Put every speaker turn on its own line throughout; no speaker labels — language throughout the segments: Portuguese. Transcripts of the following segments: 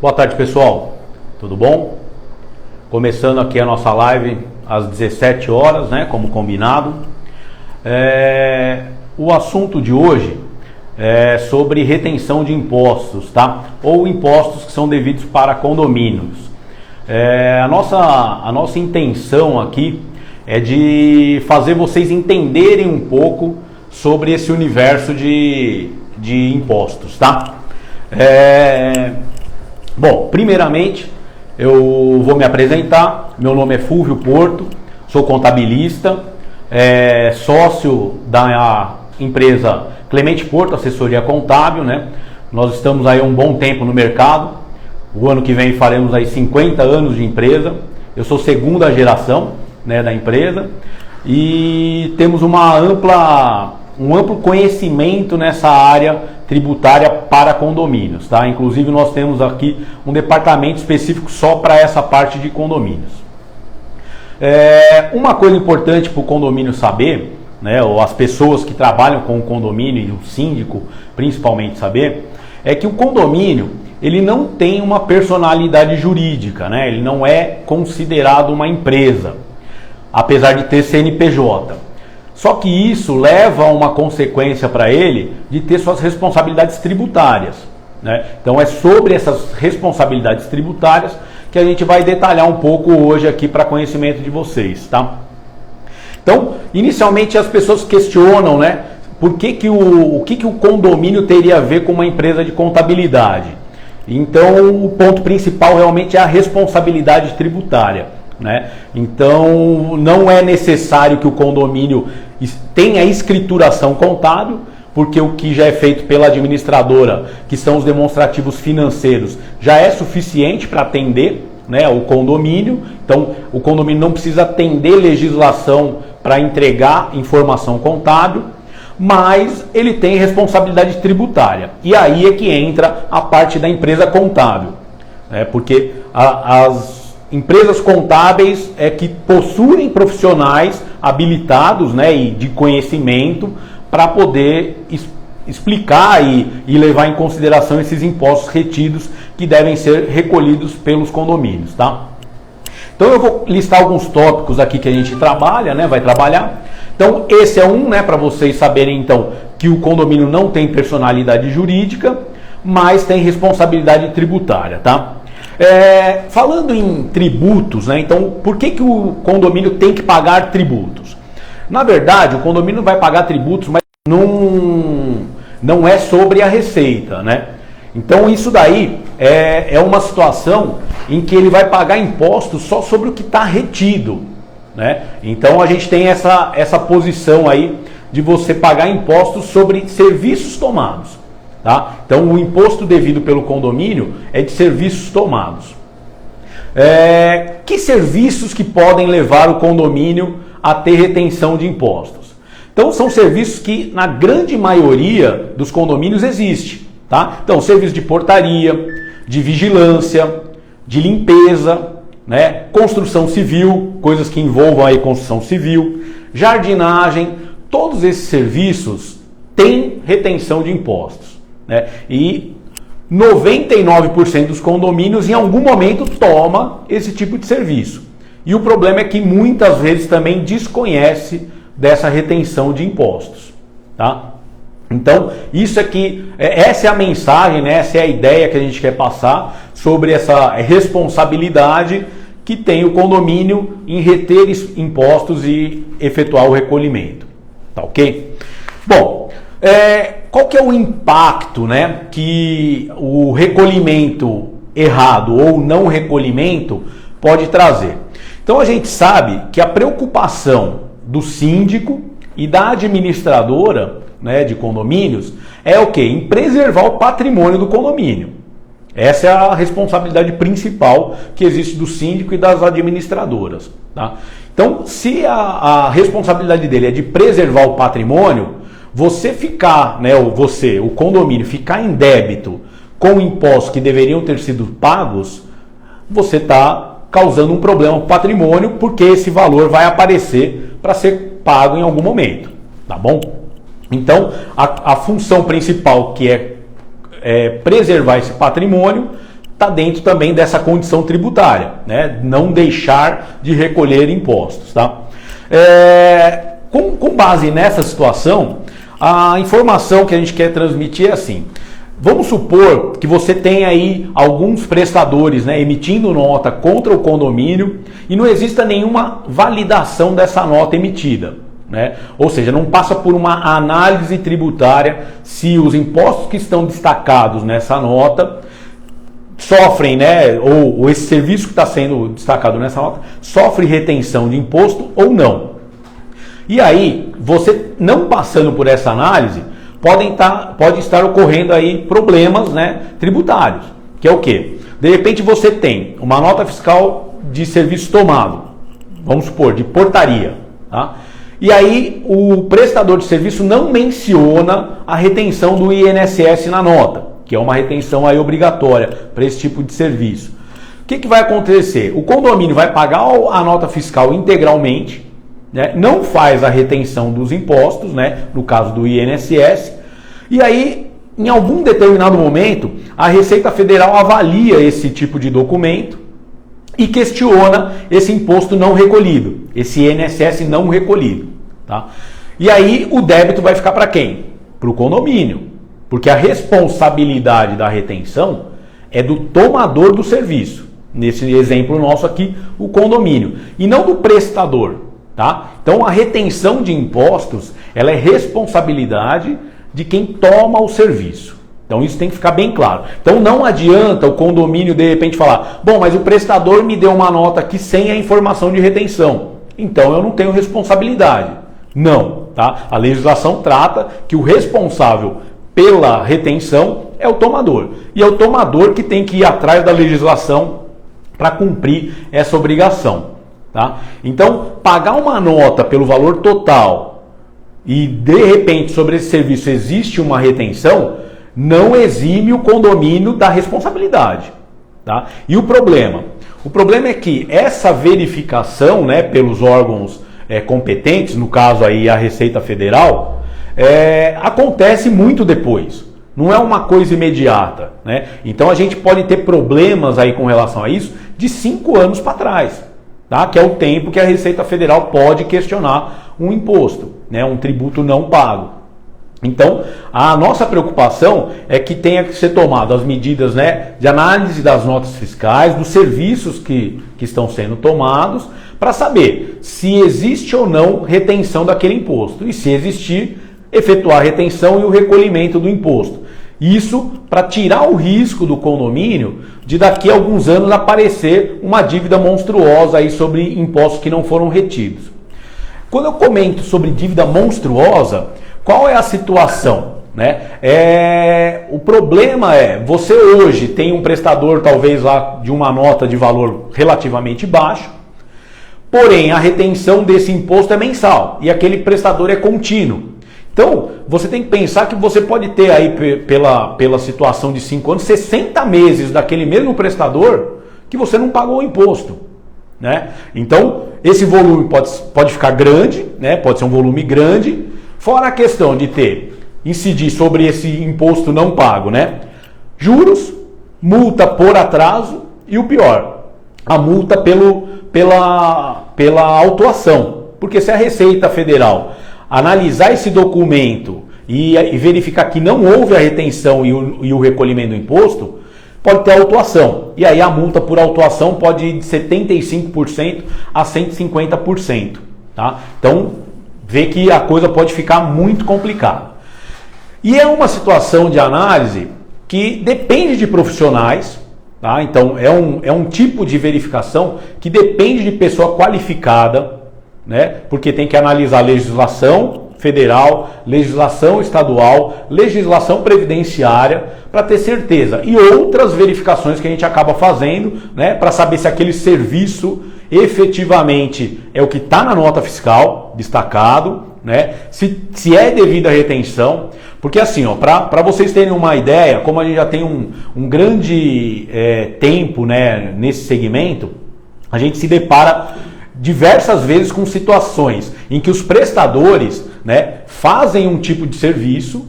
Boa tarde, pessoal. Tudo bom? Começando aqui a nossa live às 17 horas, né, como combinado. O assunto de hoje é sobre retenção de impostos, tá? Ou impostos que são devidos para condomínios. A nossa intenção aqui é de fazer vocês entenderem um pouco sobre esse universo de impostos, tá? Bom, primeiramente eu vou me apresentar. Meu nome é Fulvio Porto, sou contabilista, sócio da empresa Clemente Porto, assessoria contábil, né? Nós estamos aí há um bom tempo no mercado. O ano que vem faremos aí 50 anos de empresa. Eu sou segunda geração, né, da empresa e temos um amplo conhecimento nessa área tributária para condomínios, tá? Inclusive nós temos aqui um departamento específico só para essa parte de condomínios. Uma coisa importante para o condomínio saber, né, ou as pessoas que trabalham com o condomínio e o síndico principalmente saber, é que o condomínio ele não tem uma personalidade jurídica, né? Ele não é considerado uma empresa, apesar de ter CNPJ. Só que isso leva a uma consequência para ele de ter suas responsabilidades tributárias, né? Então é sobre essas responsabilidades tributárias que a gente vai detalhar um pouco hoje aqui para conhecimento de vocês, tá? Então, inicialmente as pessoas questionam, né? O que o condomínio teria a ver com uma empresa de contabilidade? Então, o ponto principal realmente é a responsabilidade tributária, né? Então, não é necessário que o condomínio tenha escrituração contábil, porque o que já é feito pela administradora, que são os demonstrativos financeiros, já é suficiente para atender, né, o condomínio. Então, o condomínio não precisa atender legislação para entregar informação contábil, mas ele tem responsabilidade tributária. E aí é que entra a parte da empresa contábil, né? Porque as empresas contábeis é que possuem profissionais habilitados, né, e de conhecimento para poder explicar e levar em consideração esses impostos retidos que devem ser recolhidos pelos condomínios, tá? Então eu vou listar alguns tópicos aqui que a gente trabalha, né, vai trabalhar. Então esse é né, para vocês saberem então que o condomínio não tem personalidade jurídica, mas tem responsabilidade tributária, tá? Falando em tributos, né, então por que o condomínio tem que pagar tributos? Na verdade, o condomínio vai pagar tributos, mas não é sobre a receita, né? Então isso daí é uma situação em que ele vai pagar impostos só sobre o que está retido, né? Então a gente tem essa posição aí de você pagar impostos sobre serviços tomados, tá? Então o imposto devido pelo condomínio é de serviços tomados. Que serviços que podem levar o condomínio a ter retenção de impostos? Então são serviços que na grande maioria dos condomínios existe, tá? Então serviços de portaria, de vigilância, de limpeza, né? Construção civil, coisas que envolvam aí construção civil, jardinagem, todos esses serviços têm retenção de impostos, né? E 99% dos condomínios em algum momento toma esse tipo de serviço. E o problema é que muitas vezes também desconhece dessa retenção de impostos, tá? Então, essa é a mensagem, né? Essa é a ideia que a gente quer passar sobre essa responsabilidade que tem o condomínio em reter impostos e efetuar o recolhimento, tá ok? Bom, qual que é o impacto, né, que o recolhimento errado ou não recolhimento pode trazer? Então a gente sabe que a preocupação do síndico e da administradora, né, de condomínios é o quê? Em preservar o patrimônio do condomínio. Essa é a responsabilidade principal que existe do síndico e das administradoras, tá? Então, se a responsabilidade dele é de preservar o patrimônio, você ficar, né, o condomínio ficar em débito com impostos que deveriam ter sido pagos, você está causando um problema para o patrimônio, porque esse valor vai aparecer para ser pago em algum momento, tá bom? Então, a função principal, que é preservar esse patrimônio, está dentro também dessa condição tributária, né? Não deixar de recolher impostos, tá? Com base nessa situação, a informação que a gente quer transmitir é assim: vamos supor que você tem aí alguns prestadores, né, emitindo nota contra o condomínio e não exista nenhuma validação dessa nota emitida, né? Ou seja, não passa por uma análise tributária se os impostos que estão destacados nessa nota sofrem, né, ou esse serviço que está sendo destacado nessa nota sofre retenção de imposto ou não. E aí, você não passando por essa análise, pode estar ocorrendo aí problemas, né, tributários, que é o quê? De repente você tem uma nota fiscal de serviço tomado, vamos supor, de portaria, tá? E aí o prestador de serviço não menciona a retenção do INSS na nota, que é uma retenção aí obrigatória para esse tipo de serviço. O que vai acontecer? O condomínio vai pagar a nota fiscal integralmente, né? Não faz a retenção dos impostos, né? No caso do INSS, e aí, em algum determinado momento, a Receita Federal avalia esse tipo de documento e questiona esse imposto não recolhido, esse INSS não recolhido, tá? E aí o débito vai ficar para quem? Para o condomínio, porque a responsabilidade da retenção é do tomador do serviço, nesse exemplo nosso aqui, o condomínio, e não do prestador, tá? Então a retenção de impostos, ela é responsabilidade de quem toma o serviço. Então isso tem que ficar bem claro. Então não adianta o condomínio de repente falar: bom, mas o prestador me deu uma nota aqui sem a informação de retenção, então eu não tenho responsabilidade. Não, tá? A legislação trata que o responsável pela retenção é o tomador. E é o tomador que tem que ir atrás da legislação para cumprir essa obrigação, tá? Então, pagar uma nota pelo valor total e de repente sobre esse serviço existe uma retenção, não exime o condomínio da responsabilidade, tá? E o problema é que essa verificação, né, pelos órgãos competentes, no caso aí a Receita Federal, acontece muito depois, não é uma coisa imediata, né? Então a gente pode ter problemas aí com relação a isso de 5 anos para trás, tá? Que é o tempo que a Receita Federal pode questionar um imposto, né, um tributo não pago. Então, a nossa preocupação é que tenha que ser tomado as medidas, né, de análise das notas fiscais, dos serviços que estão sendo tomados, para saber se existe ou não retenção daquele imposto. E se existir, efetuar a retenção e o recolhimento do imposto. Isso para tirar o risco do condomínio de daqui a alguns anos aparecer uma dívida monstruosa aí sobre impostos que não foram retidos. Quando eu comento sobre dívida monstruosa, qual é a situação, né? O problema você hoje tem um prestador talvez lá de uma nota de valor relativamente baixo, porém a retenção desse imposto é mensal e aquele prestador é contínuo. Então, você tem que pensar que você pode ter aí pela situação de 5 anos, 60 meses daquele mesmo prestador que você não pagou o imposto, né? Então, esse volume pode ficar grande, né? Pode ser um volume grande, fora a questão de incidir sobre esse imposto não pago, né? Juros, multa por atraso e o pior, a multa pela autuação. Porque se a Receita Federal analisar esse documento e verificar que não houve a retenção e o recolhimento do imposto, pode ter autuação. E aí a multa por autuação pode ir de 75% a 150%. Tá? Então, vê que a coisa pode ficar muito complicada. E é uma situação de análise que depende de profissionais. Tá? Então, é um tipo de verificação que depende de pessoa qualificada, né? Porque tem que analisar legislação federal, legislação estadual, legislação previdenciária, para ter certeza. E outras verificações que a gente acaba fazendo, né, para saber se aquele serviço efetivamente é o que está na nota fiscal, destacado, né, se é devida a retenção. Porque assim, para vocês terem uma ideia, como a gente já tem um grande tempo, né, nesse segmento, a gente se depara diversas vezes com situações em que os prestadores, né, fazem um tipo de serviço,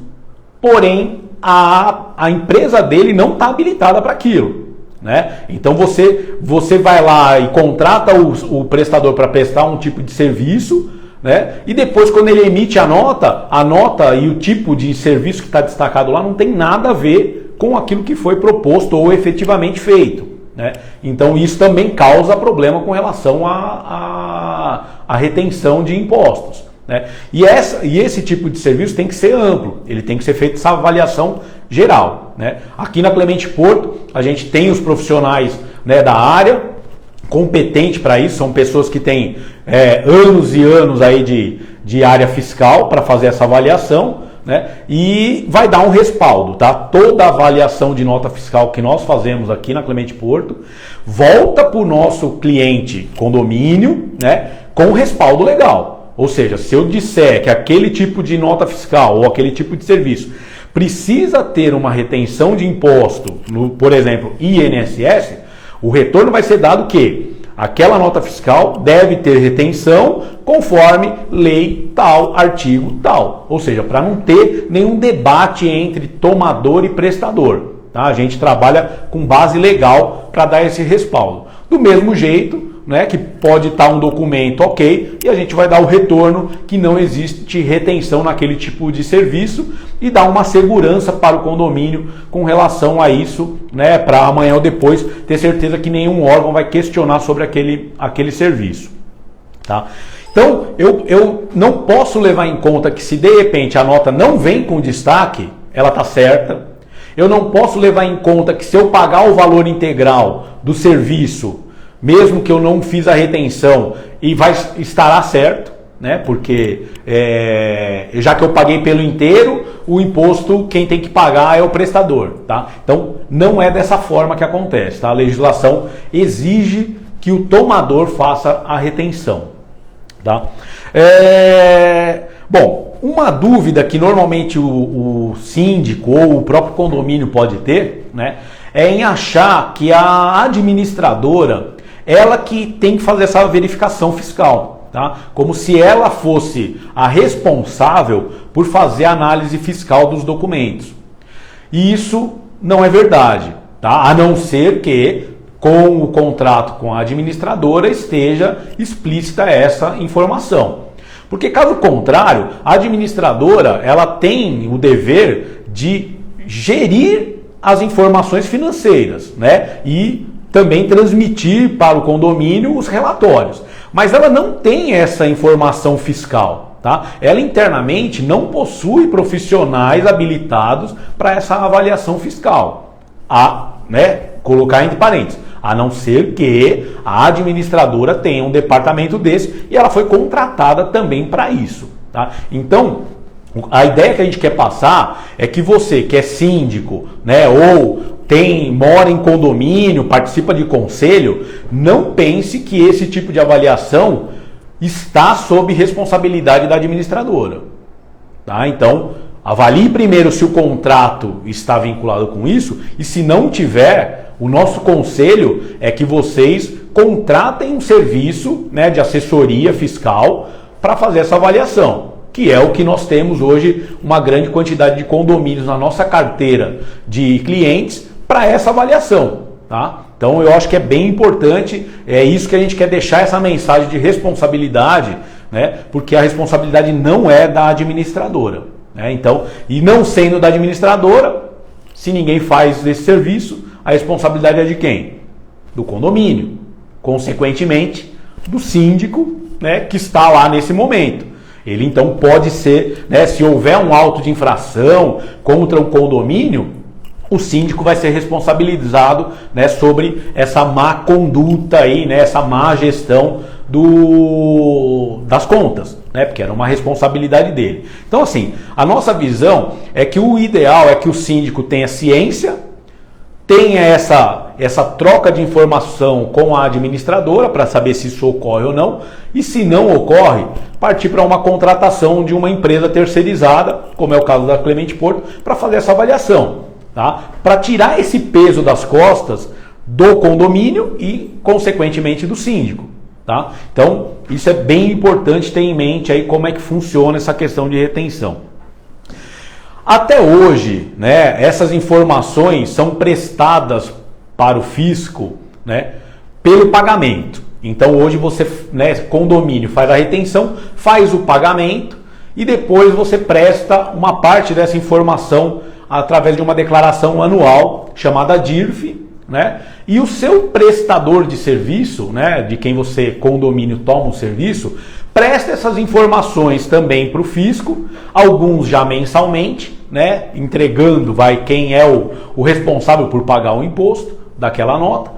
porém a empresa dele não está habilitada para aquilo. né? Então você vai lá e contrata o prestador para prestar um tipo de serviço, né? E depois, quando ele emite a nota e o tipo de serviço que está destacado lá não tem nada a ver com aquilo que foi proposto ou efetivamente feito, né? Então isso também causa problema com relação à retenção de impostos, né? E esse tipo de serviço tem que ser amplo, ele tem que ser feito essa avaliação geral, né? Aqui na Clemente Porto a gente tem os profissionais, né, da área competente para isso, são pessoas que têm anos e anos aí de área fiscal para fazer essa avaliação, né? E vai dar um respaldo, tá? Toda avaliação de nota fiscal que nós fazemos aqui na Clemente Porto volta para o nosso cliente condomínio, né, com respaldo legal. Ou seja, se eu disser que aquele tipo de nota fiscal ou aquele tipo de serviço precisa ter uma retenção de imposto, por exemplo, INSS, o retorno vai ser dado que aquela nota fiscal deve ter retenção conforme lei tal, artigo tal. Ou seja, para não ter nenhum debate entre tomador e prestador, tá? A gente trabalha com base legal para dar esse respaldo. Do mesmo jeito, né, que pode estar um documento ok e a gente vai dar o retorno que não existe retenção naquele tipo de serviço e dar uma segurança para o condomínio com relação a isso, né, para amanhã ou depois ter certeza que nenhum órgão vai questionar sobre aquele serviço, tá? Então eu não posso levar em conta que se de repente a nota não vem com destaque, ela está certa. Eu não posso levar em conta que se eu pagar o valor integral do serviço, mesmo que eu não fiz a retenção, estará certo, né? Porque já que eu paguei pelo inteiro, o imposto quem tem que pagar é o prestador, tá? Então não é dessa forma que acontece, tá? A legislação exige que o tomador faça a retenção, tá? Bom, uma dúvida que normalmente o síndico ou o próprio condomínio pode ter, né, é em achar que a administradora ela que tem que fazer essa verificação fiscal, tá? Como se ela fosse a responsável por fazer a análise fiscal dos documentos. E isso não é verdade, tá? A não ser que com o contrato com a administradora esteja explícita essa informação. Porque caso contrário, a administradora ela tem o dever de gerir as informações financeiras, né? E também transmitir para o condomínio os relatórios. Mas ela não tem essa informação fiscal, tá? Ela internamente não possui profissionais habilitados para essa avaliação fiscal. Colocar entre parênteses, a não ser que a administradora tenha um departamento desse e ela foi contratada também para isso, tá? Então, a ideia que a gente quer passar é que você que é síndico, né, ou mora em condomínio, participa de conselho, não pense que esse tipo de avaliação está sob responsabilidade da administradora, tá? Então, avalie primeiro se o contrato está vinculado com isso e se não tiver, o nosso conselho é que vocês contratem um serviço, né, de assessoria fiscal para fazer essa avaliação, que é o que nós temos hoje, uma grande quantidade de condomínios na nossa carteira de clientes para essa avaliação, tá? Então eu acho que é bem importante, é isso que a gente quer deixar essa mensagem de responsabilidade, né? Porque a responsabilidade não é da administradora, né? Então, e não sendo da administradora, se ninguém faz esse serviço, a responsabilidade é de quem? Do condomínio, consequentemente do síndico, né, que está lá nesse momento. Ele então pode ser, né, se houver um auto de infração contra o condomínio, o síndico vai ser responsabilizado, né, sobre essa má conduta aí, né, essa má gestão das contas, né, porque era uma responsabilidade dele. Então, assim, a nossa visão é que o ideal é que o síndico tenha ciência, tenha essa troca de informação com a administradora para saber se isso ocorre ou não, e se não ocorre, partir para uma contratação de uma empresa terceirizada, como é o caso da Clemente Porto, para fazer essa avaliação, tá? Para tirar esse peso das costas do condomínio e, consequentemente, do síndico, tá? Então, isso é bem importante ter em mente aí como é que funciona essa questão de retenção. Até hoje, né, essas informações são prestadas para o fisco, né, pelo pagamento. Então hoje você, né, condomínio faz a retenção, faz o pagamento e depois você presta uma parte dessa informação através de uma declaração anual chamada DIRF, né? E o seu prestador de serviço, né, de quem você, condomínio, toma o serviço, presta essas informações também para o fisco, alguns já mensalmente, né, entregando quem é o responsável por pagar o imposto daquela nota,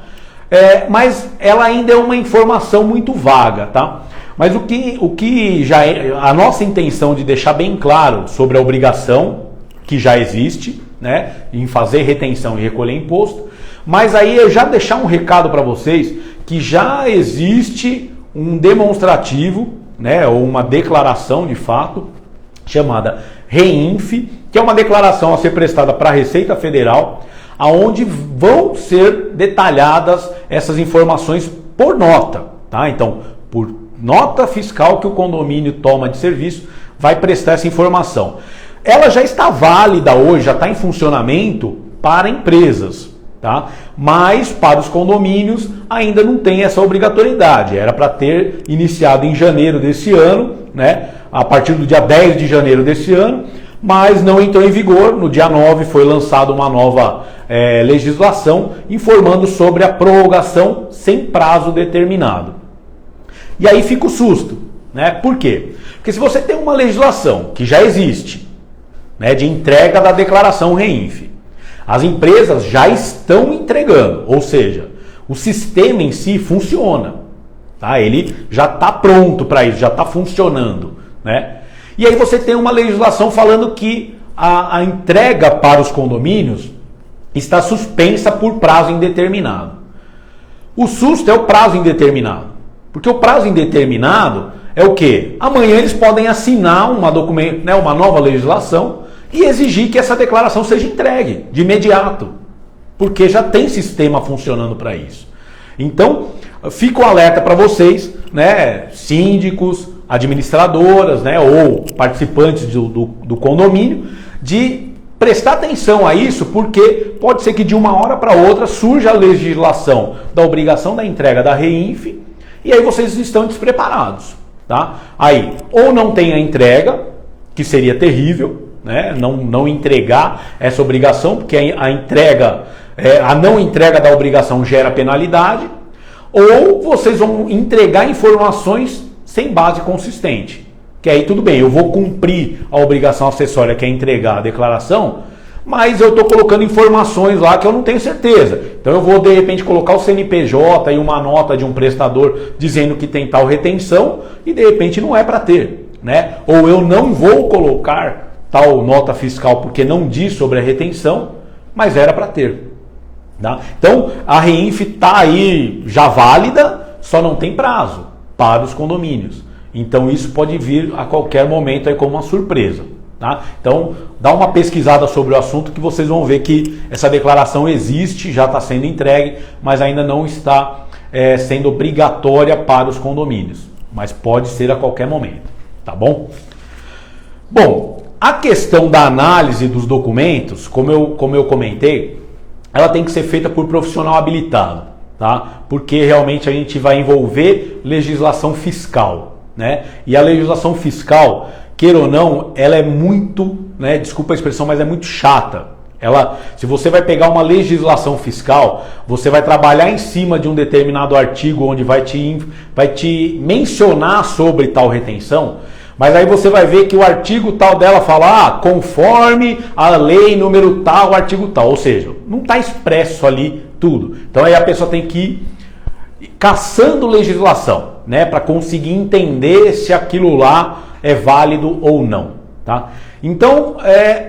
mas ela ainda é uma informação muito vaga, tá? Mas o que já é a nossa intenção de deixar bem claro sobre a obrigação que já existe, né, em fazer retenção e recolher imposto, mas aí eu já deixar um recado para vocês que já existe um demonstrativo, né, ou uma declaração de fato, chamada REINF, que é uma declaração a ser prestada para a Receita Federal, aonde vão ser detalhadas essas informações por nota, tá? Então, por nota fiscal que o condomínio toma de serviço, vai prestar essa informação. Ela já está válida hoje, já está em funcionamento para empresas, tá? Mas para os condomínios ainda não tem essa obrigatoriedade. Era para ter iniciado em janeiro desse ano, né? A partir do dia 10 de janeiro desse ano, mas não entrou em vigor. No dia 9 foi lançada uma nova legislação informando sobre a prorrogação sem prazo determinado. E aí fica o susto, né? Por quê? Porque se você tem uma legislação que já existe, né, de entrega da declaração REINF, as empresas já estão entregando, ou seja, o sistema em si funciona, tá? Ele já está pronto para isso, já está funcionando, né? E aí você tem uma legislação falando que a entrega para os condomínios está suspensa por prazo indeterminado. O susto é o prazo indeterminado, porque o prazo indeterminado é o quê? Amanhã eles podem assinar uma nova legislação e exigir que essa declaração seja entregue de imediato, porque já tem sistema funcionando para isso. Então, fica o alerta para vocês, né, síndicos, administradoras, né, ou participantes do condomínio, de prestar atenção a isso, porque pode ser que de uma hora para outra surja a legislação da obrigação da entrega da REINF e aí vocês estão despreparados, tá? Aí, ou não tem a entrega, que seria terrível, né? Não entregar essa obrigação, porque a não entrega da obrigação gera penalidade, ou vocês vão entregar informações sem base consistente. Que aí tudo bem, eu vou cumprir a obrigação acessória que é entregar a declaração, mas eu estou colocando informações lá que eu não tenho certeza. Então eu vou de repente colocar o CNPJ e uma nota de um prestador dizendo que tem tal retenção e de repente não é para ter, né? Ou eu não vou colocar tal nota fiscal porque não diz sobre a retenção, mas era para ter, tá? Então a REINF está aí já válida, só não tem prazo para os condomínios. Então isso pode vir a qualquer momento aí como uma surpresa, tá? Então dá uma pesquisada sobre o assunto que vocês vão ver que essa declaração existe, já está sendo entregue, mas ainda não está sendo obrigatória para os condomínios. Mas pode ser a qualquer momento, tá bom? Bom, a questão da análise dos documentos, como eu comentei, ela tem que ser feita por profissional habilitado, tá? Porque realmente a gente vai envolver legislação fiscal, né? E a legislação fiscal, queira ou não, ela é muito, né, desculpa a expressão, mas é muito chata. Se você vai pegar uma legislação fiscal, você vai trabalhar em cima de um determinado artigo onde vai te mencionar sobre tal retenção, mas aí você vai ver que o artigo tal dela fala, conforme a lei número tal, artigo tal, ou seja, não está expresso ali tudo. Então aí a pessoa tem que ir caçando legislação, né, para conseguir entender se aquilo lá é válido ou não, tá? Então,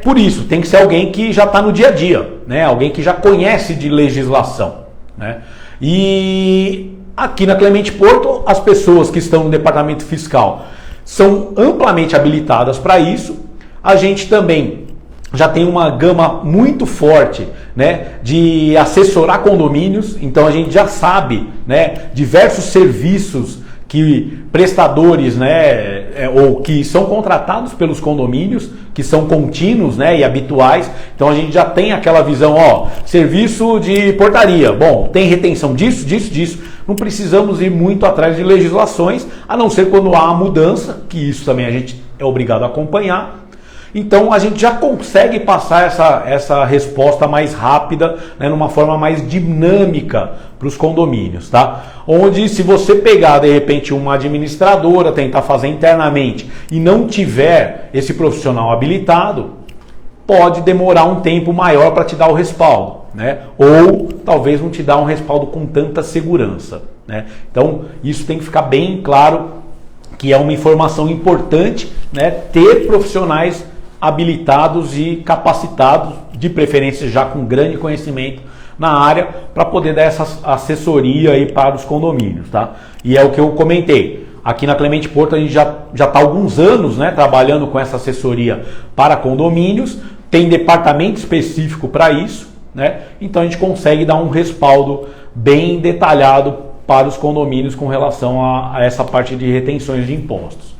por isso, tem que ser alguém que já está no dia a dia, né? Alguém que já conhece de legislação, né? E aqui na Clemente Porto, as pessoas que estão no departamento fiscal são amplamente habilitadas para isso. A gente também já tem uma gama muito forte, né, de assessorar condomínios, então a gente já sabe, né, diversos serviços que prestadores, né, ou que são contratados pelos condomínios, que são contínuos, né, e habituais. Então a gente já tem aquela visão, ó, serviço de portaria. Bom, tem retenção disso, disso, disso. Não precisamos ir muito atrás de legislações, a não ser quando há a mudança, que isso também a gente é obrigado a acompanhar. Então a gente já consegue passar essa resposta mais rápida, né, numa forma mais dinâmica para os condomínios, tá? Onde se você pegar de repente uma administradora, tentar fazer internamente e não tiver esse profissional habilitado, pode demorar um tempo maior para te dar o respaldo, né? Ou talvez não te dar um respaldo com tanta segurança, né? Então isso tem que ficar bem claro, que é uma informação importante, né? Ter profissionais habilitados e capacitados, de preferência já com grande conhecimento na área, para poder dar essa assessoria aí para os condomínios, tá? E é o que eu comentei. Aqui na Clemente Porto a gente já está há alguns anos, né, trabalhando com essa assessoria para condomínios, tem departamento específico para isso, né? Então a gente consegue dar um respaldo bem detalhado para os condomínios com relação a essa parte de retenções de impostos.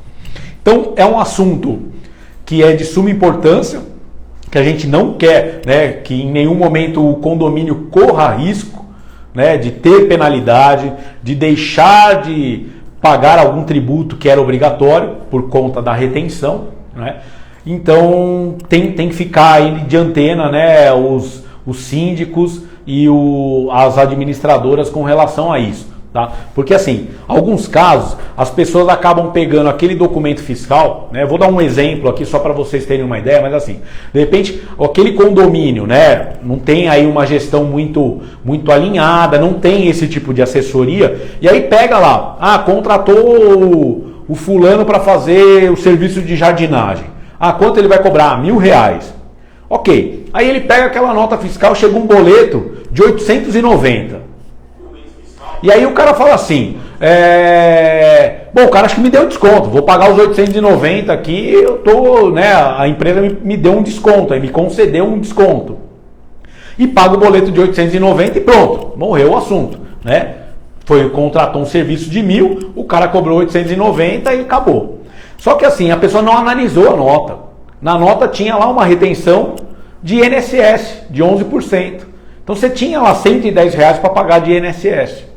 Então é um assunto que é de suma importância, que a gente não quer, né, que em nenhum momento o condomínio corra risco, né, de ter penalidade, de deixar de pagar algum tributo que era obrigatório por conta da retenção, né? Então tem que ficar aí de antena, né, os síndicos e as administradoras com relação a isso. Tá? Porque assim, alguns casos as pessoas acabam pegando aquele documento fiscal, né? Vou dar um exemplo aqui só para vocês terem uma ideia, mas assim, de repente aquele condomínio, né, não tem aí uma gestão muito alinhada, não tem esse tipo de assessoria, e aí pega lá, contratou o fulano para fazer o serviço de jardinagem. Quanto ele vai cobrar? R$1.000. Ok, aí ele pega aquela nota fiscal, chega um boleto de 890. E aí o cara fala assim, bom, o cara acho que me deu um desconto, vou pagar os 890 aqui, eu tô, né, a empresa me deu um desconto, aí me concedeu um desconto. E paga o boleto de 890 e pronto, morreu o assunto, né? Contratou um serviço de 1.000, o cara cobrou 890 e acabou. Só que assim, a pessoa não analisou a nota. Na nota tinha lá uma retenção de INSS de 11%. Então você tinha lá R$110 para pagar de INSS.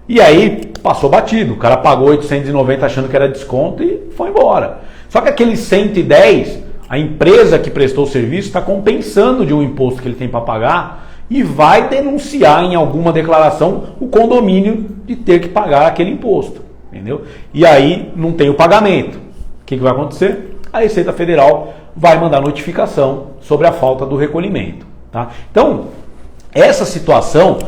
E aí passou batido, o cara pagou 890 achando que era desconto e foi embora. Só que aqueles 110, a empresa que prestou o serviço está compensando de um imposto que ele tem para pagar e vai denunciar em alguma declaração o condomínio de ter que pagar aquele imposto, entendeu? E aí não tem o pagamento. O que vai acontecer? A Receita Federal vai mandar notificação sobre a falta do recolhimento, tá? Então, essa situação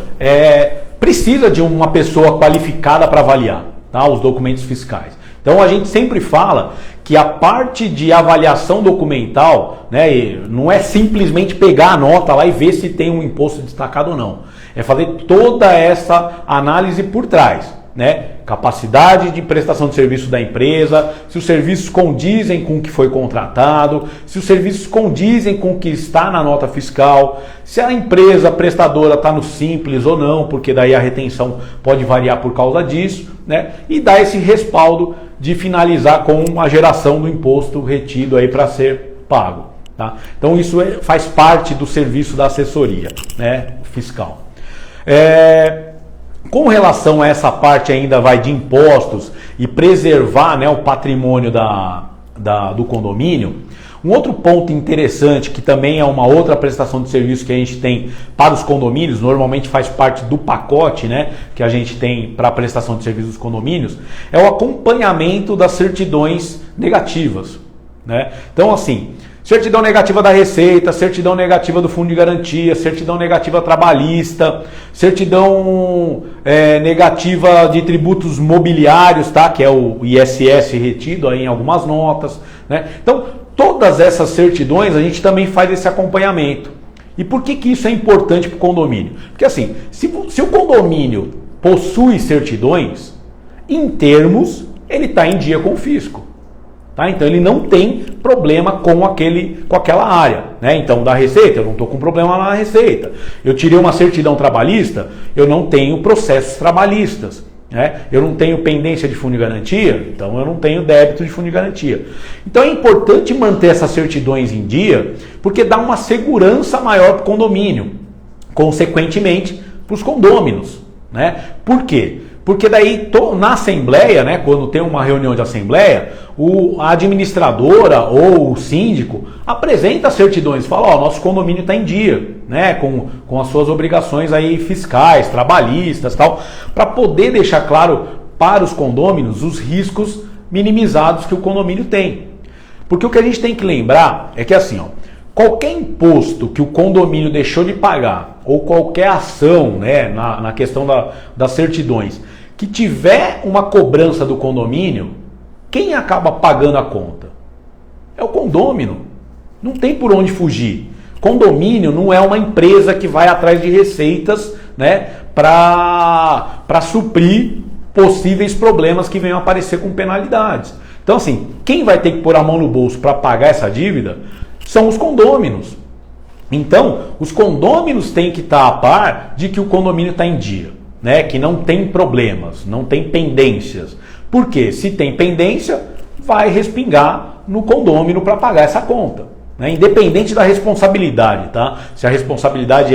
precisa de uma pessoa qualificada para avaliar, tá, os documentos fiscais. Então a gente sempre fala que a parte de avaliação documental, né, não é simplesmente pegar a nota lá e ver se tem um imposto destacado ou não. É fazer toda essa análise por trás, né? Capacidade de prestação de serviço da empresa, se os serviços condizem com o que foi contratado, se os serviços condizem com o que está na nota fiscal, se a empresa prestadora está no simples ou não, porque daí a retenção pode variar por causa disso, né? E dar esse respaldo de finalizar com a geração do imposto retido aí para ser pago, tá? Então isso faz parte do serviço da assessoria, né, fiscal. Com relação a essa parte ainda de impostos e preservar, né, o patrimônio do condomínio, um outro ponto interessante, que também é uma outra prestação de serviço que a gente tem para os condomínios, normalmente faz parte do pacote, né, que a gente tem para a prestação de serviço dos condomínios, é o acompanhamento das certidões negativas, né? Então assim, certidão negativa da Receita, certidão negativa do Fundo de Garantia, certidão negativa trabalhista, certidão negativa de tributos mobiliários, tá? Que é o ISS retido aí em algumas notas, né? Então, todas essas certidões a gente também faz esse acompanhamento. E por que isso é importante para o condomínio? Porque assim, se o condomínio possui certidões, em termos, ele está em dia com o fisco. Tá? Então ele não tem problema com aquela área, né? Então da Receita, eu não estou com problema na Receita. Eu tirei uma certidão trabalhista, eu não tenho processos trabalhistas. né? Eu não tenho pendência de fundo de garantia, então eu não tenho débito de fundo de garantia. Então é importante manter essas certidões em dia, porque dá uma segurança maior para o condomínio, consequentemente para os condôminos, né? Por quê? Porque daí na assembleia, né, quando tem uma reunião de assembleia, a administradora ou o síndico apresenta as certidões, fala, ó, nosso condomínio está em dia, né, com as suas obrigações aí fiscais, trabalhistas, tal, para poder deixar claro para os condôminos os riscos minimizados que o condomínio tem. Porque o que a gente tem que lembrar é que assim, ó, qualquer imposto que o condomínio deixou de pagar, ou qualquer ação, né, na questão das certidões, que tiver uma cobrança do condomínio, quem acaba pagando a conta? É o condômino. Não tem por onde fugir. Condomínio não é uma empresa que vai atrás de receitas, né, para suprir possíveis problemas que venham a aparecer com penalidades. Então assim, quem vai ter que pôr a mão no bolso para pagar essa dívida são os condôminos. Então, os condôminos têm que estar a par de que o condomínio está em dia, né? Que não tem problemas, não tem pendências. Porque se tem pendência, vai respingar no condômino para pagar essa conta, né? Independente da responsabilidade, tá? Se a responsabilidade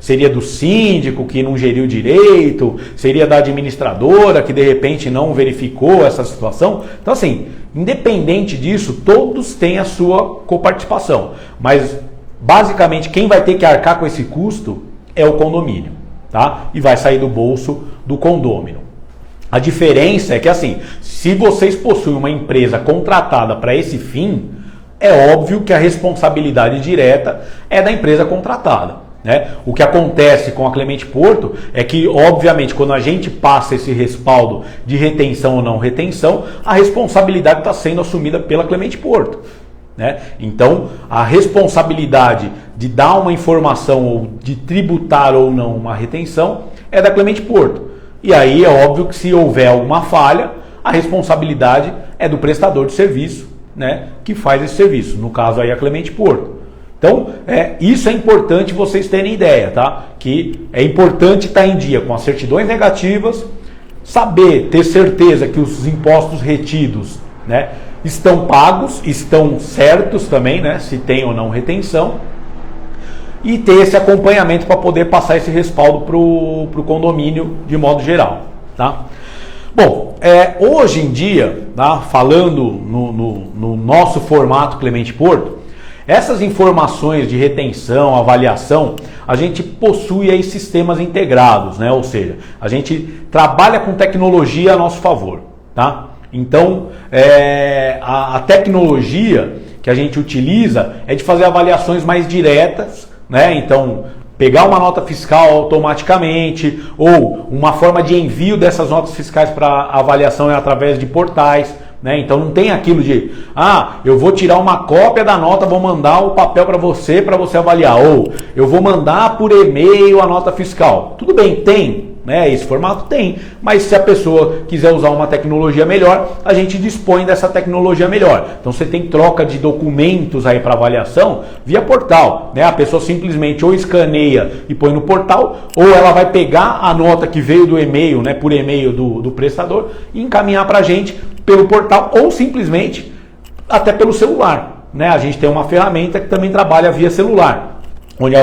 seria do síndico que não geriu direito, seria da administradora que de repente não verificou essa situação. Então assim, independente disso, todos têm a sua coparticipação. Mas basicamente quem vai ter que arcar com esse custo é o condomínio, tá? E vai sair do bolso do condômino. A diferença é que assim, se vocês possuem uma empresa contratada para esse fim, é óbvio que a responsabilidade direta é da empresa contratada, né? O que acontece com a Clemente Porto é que, obviamente, quando a gente passa esse respaldo de retenção ou não retenção, a responsabilidade está sendo assumida pela Clemente Porto, né? Então, a responsabilidade de dar uma informação ou de tributar ou não uma retenção é da Clemente Porto. E aí é óbvio que se houver alguma falha, a responsabilidade é do prestador de serviço, né, que faz esse serviço, no caso aí a Clemente Porto. Então, isso é importante vocês terem ideia, tá? Que é importante estar em dia com as certidões negativas, saber, ter certeza que os impostos retidos, né, estão pagos, estão certos também, né, se tem ou não retenção, e ter esse acompanhamento para poder passar esse respaldo para o condomínio de modo geral, tá? Bom, hoje em dia, tá, falando no nosso formato Clemente Porto, essas informações de retenção, avaliação, a gente possui aí sistemas integrados, né? Ou seja, a gente trabalha com tecnologia a nosso favor, tá? Então, a tecnologia que a gente utiliza é de fazer avaliações mais diretas, né? Então, pegar uma nota fiscal automaticamente, ou uma forma de envio dessas notas fiscais para avaliação é através de portais, né? Então não tem aquilo de, eu vou tirar uma cópia da nota, vou mandar o papel para você avaliar, ou eu vou mandar por e-mail a nota fiscal. Tudo bem, tem, né? Esse formato tem, mas se a pessoa quiser usar uma tecnologia melhor, a gente dispõe dessa tecnologia melhor. Então você tem troca de documentos aí para avaliação via portal, né? A pessoa simplesmente ou escaneia e põe no portal, ou ela vai pegar a nota que veio do e-mail, né, por e-mail do prestador e encaminhar para a gente pelo portal, ou simplesmente até pelo celular, né? A gente tem uma ferramenta que também trabalha via celular, onde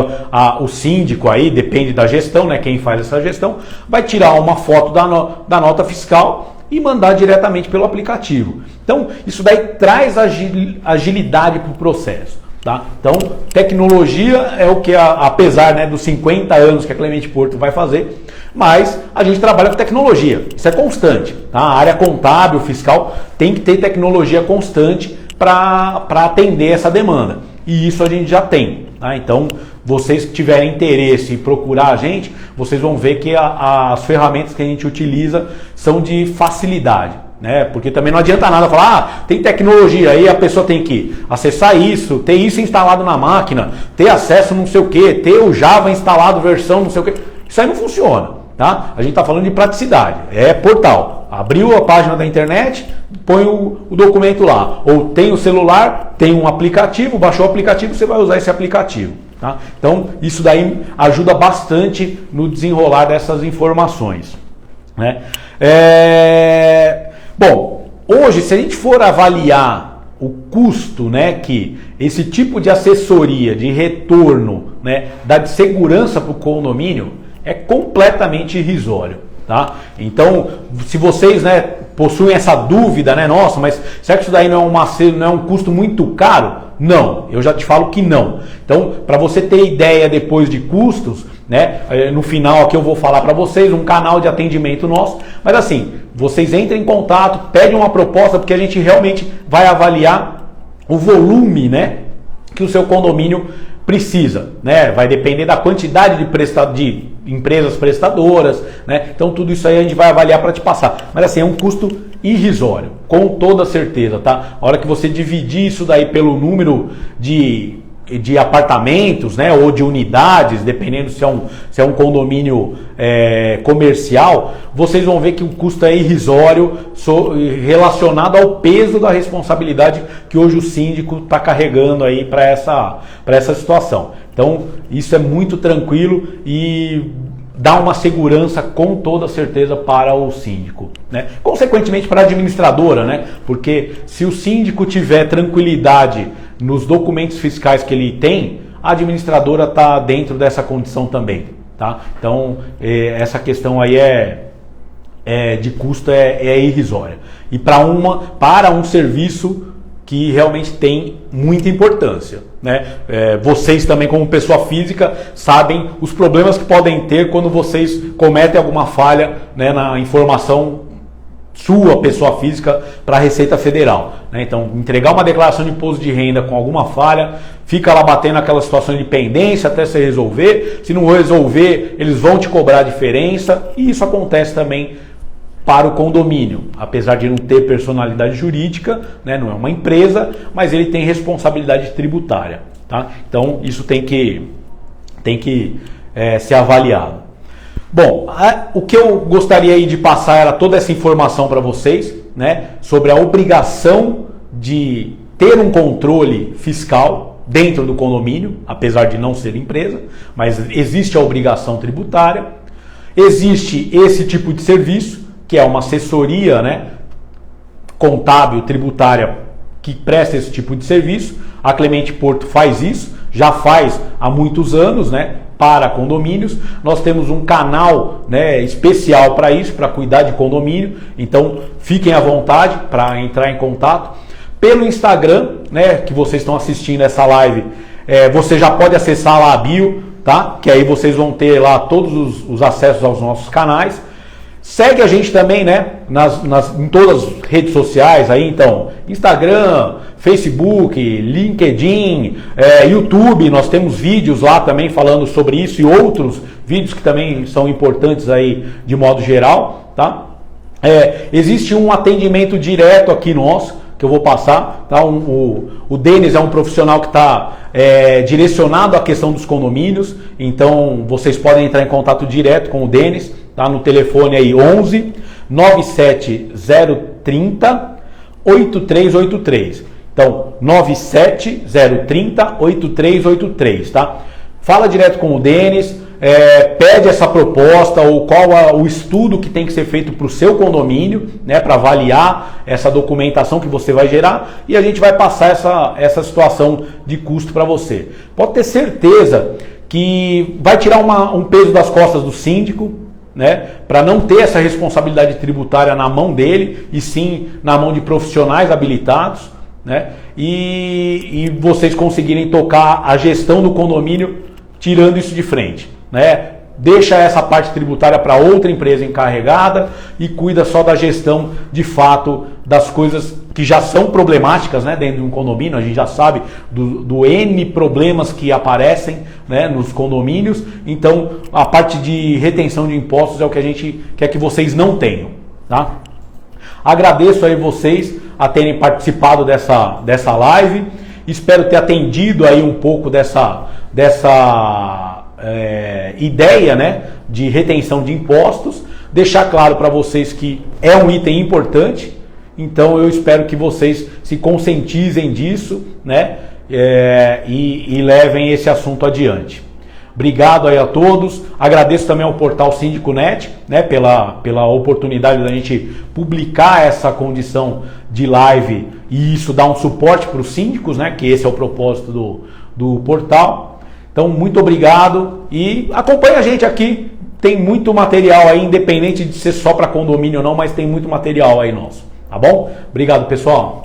o síndico aí, depende da gestão, né, quem faz essa gestão, vai tirar uma foto da nota fiscal e mandar diretamente pelo aplicativo. Então, isso daí traz agilidade para o processo, tá? Então, tecnologia é o que, apesar, né, dos 50 anos que a Clemente Porto vai fazer, mas a gente trabalha com tecnologia, isso é constante, tá? A área contábil, fiscal, tem que ter tecnologia constante para atender essa demanda, e isso a gente já tem. Então, vocês que tiverem interesse em procurar a gente, vocês vão ver que as ferramentas que a gente utiliza são de facilidade, né? Porque também não adianta nada falar, tem tecnologia, aí a pessoa tem que acessar isso, ter isso instalado na máquina, ter acesso não sei o que, ter o Java instalado versão não sei o que. Isso aí não funciona, tá? A gente está falando de praticidade, é portal. Abriu a página da internet, põe o documento lá. Ou tem o celular, tem um aplicativo, baixou o aplicativo, você vai usar esse aplicativo, tá? Então, isso daí ajuda bastante no desenrolar dessas informações. né? Bom, hoje, se a gente for avaliar o custo, né, que esse tipo de assessoria, de retorno, né, dá de segurança para o condomínio, é completamente irrisório, tá? Então, se vocês, né, possuem essa dúvida, né, nossa, mas será que isso daí não é um custo muito caro? Não, eu já te falo que não. Então, para você ter ideia depois de custos, né, no final aqui eu vou falar para vocês um canal de atendimento nosso, mas assim, vocês entrem em contato, pedem uma proposta, porque a gente realmente vai avaliar o volume, né, que o seu condomínio precisa, né? Vai depender da quantidade de empresas prestadoras, né? Então tudo isso aí a gente vai avaliar para te passar. Mas assim, é um custo irrisório, com toda certeza, tá? A hora que você dividir isso daí pelo número de apartamentos, né, ou de unidades, dependendo se é um condomínio comercial, vocês vão ver que o custo é irrisório relacionado ao peso da responsabilidade que hoje o síndico está carregando aí para essa situação. Então isso é muito tranquilo e dá uma segurança com toda certeza para o síndico, né? Consequentemente para a administradora, né? Porque se o síndico tiver tranquilidade nos documentos fiscais que ele tem, a administradora está dentro dessa condição também, tá? Então essa questão aí de custo é irrisória. E para um serviço que realmente tem muita importância, né? Vocês também, como pessoa física, sabem os problemas que podem ter quando vocês cometem alguma falha, né, na informação sua, pessoa física, para a Receita Federal, né? Então, entregar uma declaração de imposto de renda com alguma falha, fica lá batendo aquela situação de pendência até se resolver. Se não resolver, eles vão te cobrar a diferença, e isso acontece também para o condomínio, apesar de não ter personalidade jurídica, né, não é uma empresa, mas ele tem responsabilidade tributária, tá? Então isso tem que ser avaliado. Bom, o que eu gostaria aí de passar era toda essa informação para vocês, né, sobre a obrigação de ter um controle fiscal dentro do condomínio, apesar de não ser empresa, mas existe a obrigação tributária, existe esse tipo de serviço, que é uma assessoria, né, contábil, tributária, que presta esse tipo de serviço. A Clemente Porto faz isso, já faz há muitos anos, né, para condomínios. Nós temos um canal, né, especial para isso, para cuidar de condomínio. Então fiquem à vontade para entrar em contato. Pelo Instagram, né, que vocês estão assistindo essa live, você já pode acessar lá a bio, tá? Que aí vocês vão ter lá todos os acessos aos nossos canais. Segue a gente também, né, em todas as redes sociais aí, então, Instagram, Facebook, LinkedIn, YouTube, nós temos vídeos lá também falando sobre isso e outros vídeos que também são importantes aí de modo geral, tá? Existe um atendimento direto aqui nosso, que eu vou passar, tá? O Denis é um profissional que está direcionado à questão dos condomínios, então vocês podem entrar em contato direto com o Denis, tá? No telefone aí 11 97030 8383. Então 97030 8383, tá? Fala direto com o Denis, pede essa proposta ou qual o estudo que tem que ser feito para o seu condomínio, né, para avaliar essa documentação que você vai gerar, e a gente vai passar essa situação de custo para você. Pode ter certeza que vai tirar um peso das costas do síndico, né, para não ter essa responsabilidade tributária na mão dele, e sim na mão de profissionais habilitados, né, e vocês conseguirem tocar a gestão do condomínio tirando isso de frente, né? Deixa essa parte tributária para outra empresa encarregada e cuida só da gestão de fato das coisas que já são problemáticas, né, dentro de um condomínio. A gente já sabe do N problemas que aparecem, né, nos condomínios. Então a parte de retenção de impostos é o que a gente quer que vocês não tenham, tá? Agradeço aí vocês a terem participado dessa live. Espero ter atendido aí um pouco dessa ideia, né, de retenção de impostos. Deixar claro para vocês que é um item importante. Então eu espero que vocês se conscientizem disso, né, e levem esse assunto adiante. Obrigado aí a todos. Agradeço também ao portal Síndico.net, né, pela oportunidade da gente publicar essa condição de live e isso dá um suporte para os síndicos, né, que esse é o propósito do portal. Então, muito obrigado e acompanha a gente aqui. Tem muito material aí, independente de ser só para condomínio ou não, mas tem muito material aí nosso. Tá bom? Obrigado, pessoal.